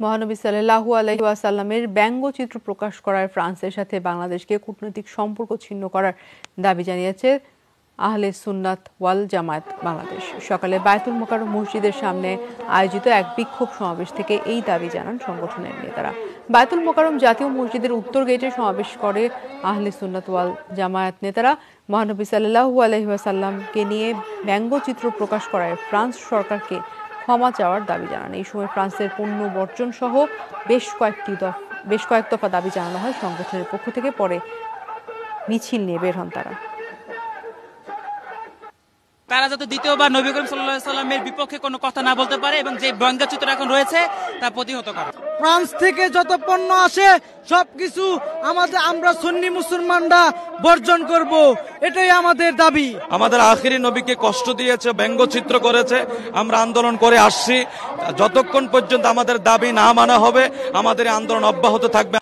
মহানবী সাল্লাল্লাহু আলাইহি ওয়াসাল্লামের ব্যঙ্গচিত্র প্রকাশ করায় ফ্রান্সের সাথে বাংলাদেশকে কূটনৈতিক সম্পর্ক ছিন্ন করার দাবি জানিয়েছে আহলে সুন্নাত ওয়াল জামায়াত বাংলাদেশ। সকালে বায়তুল মোকাররম মসজিদের সামনে আয়োজিত এক বিক্ষোভ সমাবেশ থেকে এই দাবি জানান সংগঠনের নেতারা। বায়তুল মোকাররম জাতীয় মসজিদের উত্তর গেটে সমাবেশ করে আহলে সুন্নাত ওয়াল জামায়াত নেতারা। মহানবী সাল্লাল্লাহু আলাইহি ওয়াসাল্লামকে নিয়ে ব্যঙ্গচিত্র প্রকাশ করায় ফ্রান্স সরকারকে ক্ষমা চাওয়ার দাবি জানান। এই সময় ফ্রান্সের পণ্য বর্জন সহ বেশ কয়েক দফা দাবি জানানো হয় সংগঠনের পক্ষ থেকে। পরে মিছিল নিয়ে বের হন তারা। তারা যাতে দ্বিতীয়বার নবী করিম সাল্লাল্লাহু আলাইহি ওয়াসাল্লামের বিপক্ষে কোনো কথা না বলতে পারে এবং যে ব্যঙ্গচিত্র এখন রয়েছে তা প্রতিহত করে। ফ্রান্স থেকে যত পণ্য আসে সবকিছু আমরা সুন্নি মুসলমানরা বর্জন করব, এটাই আমাদের দাবি। আমাদের আখিরি নবীকে কষ্ট দিয়েছে, ব্যঙ্গচিত্র করেছে, আমরা আন্দোলন করে আসছি। যতক্ষণ পর্যন্ত আমাদের দাবি না মানা হবে আমাদের আন্দোলন অব্যাহত থাকবে।